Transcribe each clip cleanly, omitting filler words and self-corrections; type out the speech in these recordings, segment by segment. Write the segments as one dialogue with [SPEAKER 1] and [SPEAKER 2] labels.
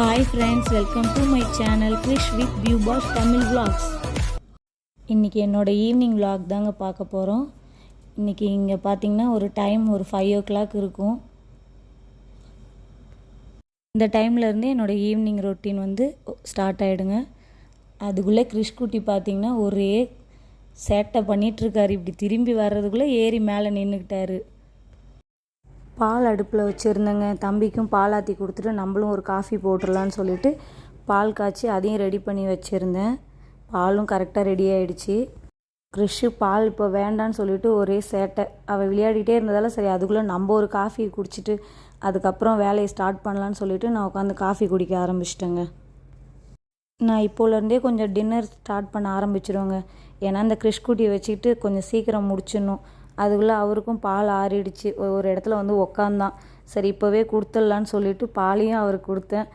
[SPEAKER 1] Hi friends, welcome to my channel Krish with Viewboss Tamil Vlogs. இன்றைக்கி என்னோடய evening vlog தாங்க பார்க்க போகிறோம். இன்றைக்கி இங்கே பார்த்திங்கன்னா ஒரு டைம் ஒரு 5 o'clock இருக்கும். இந்த டைம்லேருந்து என்னோடய ஈவினிங் ரொட்டீன் வந்து ஸ்டார்ட் ஆகிடுங்க. அதுக்குள்ளே கிறிஷ் குட்டி பார்த்திங்கன்னா ஒரே சேட்டை பண்ணிகிட்ருக்காரு. இப்படி திரும்பி வர்றதுக்குள்ளே ஏறி மேலே நின்றுக்கிட்டாரு. பால் அடுப்பில் வச்சுருந்தேங்க. தம்பிக்கும் பால் ஆற்றி கொடுத்துட்டு நம்மளும் ஒரு காஃபி போட்டுடலான்னு சொல்லிவிட்டு பால் காய்ச்சி அதையும் ரெடி பண்ணி வச்சுருந்தேன். பாலும் கரெக்டாக ரெடி ஆகிடுச்சி. கிறிஷு பால் இப்போ வேண்டான்னு சொல்லிவிட்டு ஒரே சேட்டை. அவள் விளையாடிட்டே இருந்ததால் சரி அதுக்குள்ளே நம்ம ஒரு காஃபி குடிச்சிட்டு அதுக்கப்புறம் வேலையை ஸ்டார்ட் பண்ணலான்னு சொல்லிவிட்டு நான் உட்காந்து காஃபி குடிக்க ஆரம்பிச்சிட்டேங்க. நான் இப்போலேருந்தே கொஞ்சம் டின்னர் ஸ்டார்ட் பண்ண ஆரம்பிச்சிடுவேங்க. ஏன்னா இந்த கிறிஷ் குட்டியை வச்சுக்கிட்டு கொஞ்சம் சீக்கிரம் முடிச்சிடணும். அதுக்குள்ளே அவருக்கும் பால் ஆறிடுச்சு. ஒரு இடத்துல வந்து உக்காந்தான். சரி இப்போவே கொடுத்துடலான்னு சொல்லிவிட்டு பாலையும் அவருக்கு கொடுத்தேன்.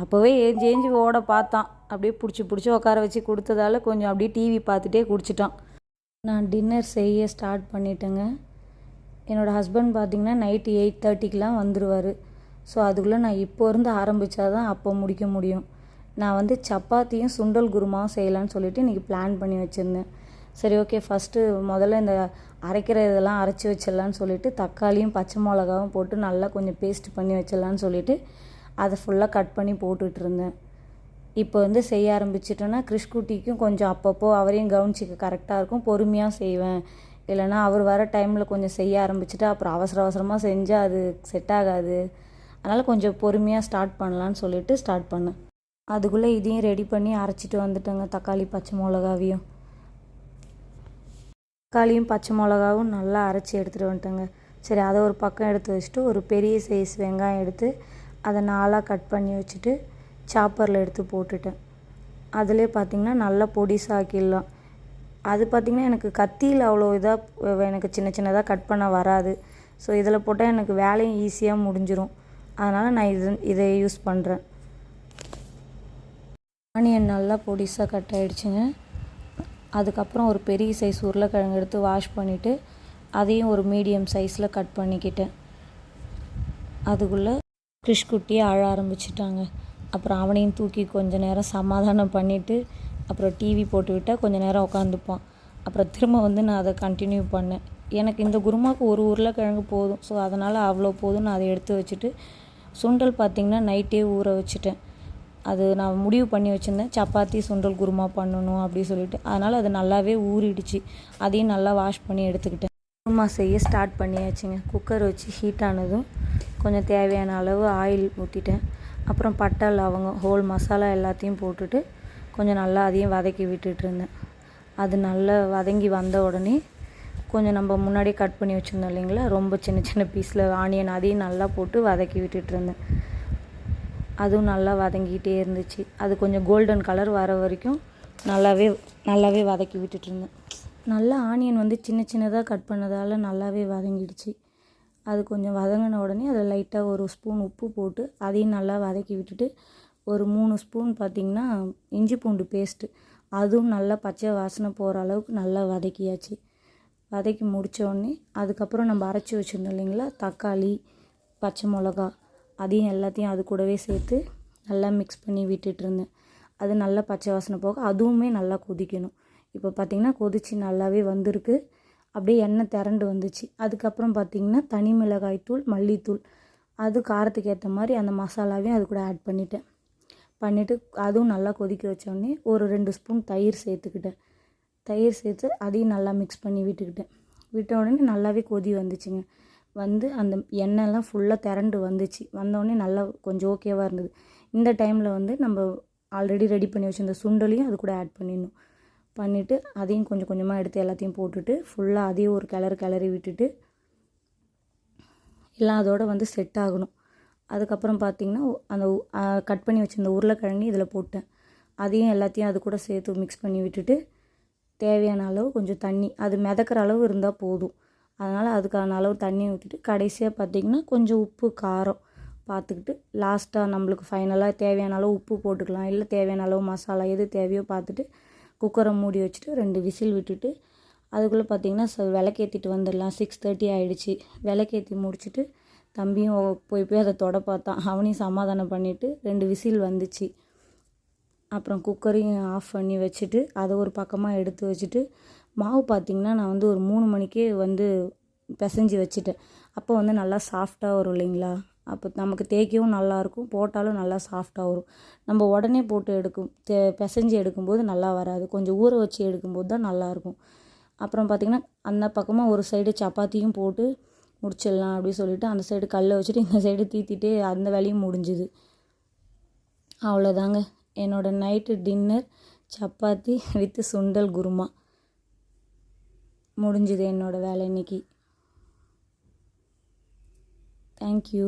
[SPEAKER 1] அப்போவே ஏஞ்சி ஓட பார்த்தான். அப்படியே பிடிச்சி உட்கார வச்சு கொடுத்ததால கொஞ்சம் அப்படியே டிவி பார்த்துட்டே குடிச்சிட்டான். நான் டின்னர் செய்ய ஸ்டார்ட் பண்ணிட்டேங்க. என்னோடய ஹஸ்பண்ட் பார்த்திங்கன்னா நைட்டு 8:30க்கெலாம் வந்துடுவார். ஸோ அதுக்குள்ளே நான் இப்போ இருந்து ஆரம்பித்தா தான் அப்போ முடிக்க முடியும். நான் வந்து சப்பாத்தியும் சுண்டல் குருமாவும் செய்யலான்னு சொல்லிவிட்டு இன்றைக்கி பிளான் பண்ணி வச்சுருந்தேன். சரி ஓகே ஃபஸ்ட்டு முதல்ல இந்த அரைக்கிற இதெல்லாம் அரைச்சி வச்சிடலான்னு சொல்லிவிட்டு தக்காளியும் பச்சை மிளகாவும் போட்டு நல்லா கொஞ்சம் பேஸ்ட் பண்ணி வச்சிடலான்னு சொல்லிவிட்டு அதை ஃபுல்லாக கட் பண்ணி போட்டுட்ருந்தேன். இப்போ வந்து செய்ய ஆரம்பிச்சிட்டேன்னா கிறிஷ் குட்டிக்கும் கொஞ்சம் அப்பப்போ அவரையும் கவனிச்சிக்க கரெக்டாக இருக்கும். பொறுமையாக செய்வேன். இல்லைனா அவர் வர டைமில் கொஞ்சம் செய்ய ஆரம்பிச்சுட்டு அப்புறம் அவசரமாக செஞ்சால் அது செட் ஆகாது. அதனால் கொஞ்சம் பொறுமையாக ஸ்டார்ட் பண்ணலான்னு சொல்லிவிட்டு ஸ்டார்ட் பண்ணேன். அதுக்குள்ளே இதையும் ரெடி பண்ணி அரைச்சிட்டு வந்துட்டேங்க. தக்காளி பச்சை மிளகாவையும் தக்காளியும் பச்சை மிளகாவும் நல்லா அரைச்சி எடுத்துகிட்டு வந்துட்டேங்க. சரி அதை ஒரு பக்கம் எடுத்து வச்சுட்டு ஒரு பெரிய சைஸ் வெங்காயம் எடுத்து அதை 4ஆக கட் பண்ணி வச்சுட்டு சாப்பரில் எடுத்து போட்டுட்டேன். அதிலே பார்த்திங்கன்னா நல்லா பொடிசாக்கிடலாம். அது பார்த்திங்கன்னா எனக்கு கத்தியில் அவ்வளோ இதாக எனக்கு சின்னதாக கட் பண்ண வராது. ஸோ இதில் போட்டால் எனக்கு வேலையும் ஈஸியாக முடிஞ்சிடும். அதனால் நான் இதை யூஸ் பண்ணுறேன். ஆனியன் நல்லா பொடிசாக கட் ஆகிடுச்சுங்க. அதுக்கப்புறம் ஒரு பெரிய சைஸ் உருளைக்கிழங்கு எடுத்து வாஷ் பண்ணிவிட்டு அதையும் ஒரு மீடியம் சைஸில் கட் பண்ணிக்கிட்டேன். அதுக்குள்ளே கிறிஷ் குட்டியை அழ ஆரம்பிச்சிட்டாங்க. அப்புறம் அவனையும் தூக்கி கொஞ்சம் நேரம் சமாதானம் பண்ணிவிட்டு அப்புறம் டிவி போட்டு விட்டால் கொஞ்சம் நேரம் உட்காந்துப்பான். அப்புறம் திரும்ப வந்து நான் அதை கண்டினியூ பண்ணேன். எனக்கு இந்த குருமாவுக்கு ஒரு உருளைக்கிழங்கு போதும். ஸோ அதனால் அவ்வளோ போதும். நான் அதை எடுத்து வச்சுட்டு சுண்டல் பார்த்திங்கன்னா நைட்டே ஊற வச்சுட்டேன். அது நான் முடிவு பண்ணி வச்சுருந்தேன் சப்பாத்தி சுண்டல் குருமா பண்ணணும் அப்படி சொல்லிட்டு. அதனால் அது நல்லாவே ஊறிடுச்சு. அதையும் நல்லா வாஷ் பண்ணி எடுத்துக்கிட்டேன். குருமா செய்ய ஸ்டார்ட் பண்ணியாச்சுங்க. குக்கர் வச்சு ஹீட் ஆனதும் கொஞ்சம் தேவையான அளவு ஆயில் ஊற்றிட்டேன். அப்புறம் பட்டை லவங்கம் ஹோல் மசாலா எல்லாத்தையும் போட்டுட்டு கொஞ்சம் நல்லா அதையும் வதக்கி விட்டுட்டு இருந்தேன். அது நல்லா வதங்கி வந்த உடனே கொஞ்சம் நம்ம முன்னாடியே கட் பண்ணி வச்சுருந்தோம் இல்லைங்களா, ரொம்ப சின்ன பீஸில் ஆனியன் அதையும் நல்லா போட்டு வதக்கி விட்டுட்டு இருந்தேன். அதுவும் நல்லா வதங்கிட்டே இருந்துச்சு. அது கொஞ்சம் கோல்டன் கலர் வர வரைக்கும் நல்லாவே வதக்கி விட்டுட்டுருந்தேன். நல்லா ஆனியன் வந்து சின்னதாக கட் பண்ணதால் நல்லாவே வதங்கிடுச்சு. அது கொஞ்சம் வதங்கின உடனே அதில் லைட்டாக ஒரு ஸ்பூன் உப்பு போட்டு அதையும் நல்லா வதக்கி விட்டுட்டு ஒரு 3 ஸ்பூன் பார்த்திங்கன்னா இஞ்சி பூண்டு பேஸ்ட்டு அதுவும் நல்லா பச்சை வாசனை போகிற அளவுக்கு நல்லா வதக்கியாச்சு. வதக்கி முடித்த உடனே அதுக்கப்புறம் நம்ம அரைச்சி வச்சுருந்தோம் இல்லைங்களா, தக்காளி பச்சை மிளகா அதையும் எல்லாத்தையும் அது கூடவே சேர்த்து நல்லா மிக்ஸ் பண்ணி விட்டுட்டுருந்தேன். அது நல்லா பச்சை வாசனை போக அதுவுமே நல்லா கொதிக்கணும். இப்போ பார்த்திங்கன்னா கொதித்து நல்லாவே வந்திருக்கு. அப்படியே எண்ணெய் திரண்டு வந்துச்சு. அதுக்கப்புறம் பார்த்திங்கன்னா தனி மிளகாய் தூள் மல்லித்தூள் அது காரத்துக்கு ஏற்ற மாதிரி அந்த மசாலாவையும் அது கூட ஆட் பண்ணிவிட்டு அதுவும் நல்லா கொதிக்க வச்சோடனே ஒரு 2 ஸ்பூன் தயிர் சேர்த்துக்கிட்டேன். தயிர் சேர்த்து அதையும் நல்லா மிக்ஸ் பண்ணி விட்ட உடனே நல்லாவே கொதி வந்துச்சுங்க. வந்து அந்த எண்ணெய்லாம் ஃபுல்லாக திரண்டு வந்துச்சு. வந்தோடனே நல்லா கொஞ்சம் ஓகேவாக இருந்தது. இந்த டைமில் வந்து நம்ம ஆல்ரெடி ரெடி பண்ணி வச்சுருந்த சுண்டலையும் அது கூட ஆட் பண்ணிவிட்டு அதையும் கொஞ்சமாக எடுத்து எல்லாத்தையும் போட்டுட்டு ஃபுல்லாக அதையும் ஒரு கிளறி விட்டுட்டு எல்லாம் அதோடு வந்து செட் ஆகணும். அதுக்கப்புறம் பார்த்திங்கன்னா அந்த கட் பண்ணி வச்சுருந்த உருளைக்கிழங்கு இதில் போட்டேன். அதையும் எல்லாத்தையும் அது கூட சேர்த்து மிக்ஸ் பண்ணி விட்டுட்டு தேவையான அளவு கொஞ்சம் தண்ணி அது மிதக்கிற அளவு இருந்தால் போதும். அதனால் அதுக்கான அளவு தண்ணி ஊற்றிட்டு கடைசியாக பார்த்திங்கன்னா கொஞ்சம் உப்பு காரம் பார்த்துக்கிட்டு லாஸ்ட்டாக நம்மளுக்கு ஃபைனலாக தேவையான அளவு உப்பு போட்டுக்கலாம். இல்லை தேவையான அளவு மசாலா எது தேவையோ பார்த்துட்டு குக்கரை மூடி வச்சுட்டு 2 விசில் விட்டுட்டு அதுக்குள்ளே பார்த்திங்கன்னா விளக்கேற்றிட்டு வந்துடலாம். 6:30 ஆகிடுச்சி. விளக்கேற்றி முடிச்சுட்டு தம்பியும் போய் அதை தொட பார்த்தான். அவனையும் சமாதானம் பண்ணிவிட்டு 2 விசில் வந்துச்சு. அப்புறம் குக்கரையும் ஆஃப் பண்ணி வச்சுட்டு அதை ஒரு பக்கமாக எடுத்து வச்சுட்டு, மாவு பார்த்திங்கன்னா நான் வந்து ஒரு 3 மணிக்கே வந்து பிசைஞ்சு வச்சுட்டேன். அப்போ வந்து நல்லா சாஃப்டாக வரும் இல்லைங்களா? அப்போ நமக்கு தேய்க்கவும் நல்லாயிருக்கும், போட்டாலும் நல்லா சாஃப்டாக வரும். நம்ம உடனே போட்டு பிசைஞ்சு எடுக்கும்போது நல்லா வராது. கொஞ்சம் ஊற வச்சு எடுக்கும்போது தான் நல்லாயிருக்கும். அப்புறம் பார்த்திங்கன்னா அந்த பக்கமாக ஒரு சைடு சப்பாத்தியும் போட்டு முடிச்சிடலாம் அப்படின்னு சொல்லிவிட்டு அந்த சைடு கல்லை வச்சுட்டு இந்த சைடு தீத்திட்டு அந்த வேலையும் முடிஞ்சுது. அவ்வளோதாங்க என்னோடய நைட்டு டின்னர். சப்பாத்தி வித் சுண்டல் குருமா முடிஞ்சுது என்னோடய வேலை இன்றைக்கி. தேங்க்யூ.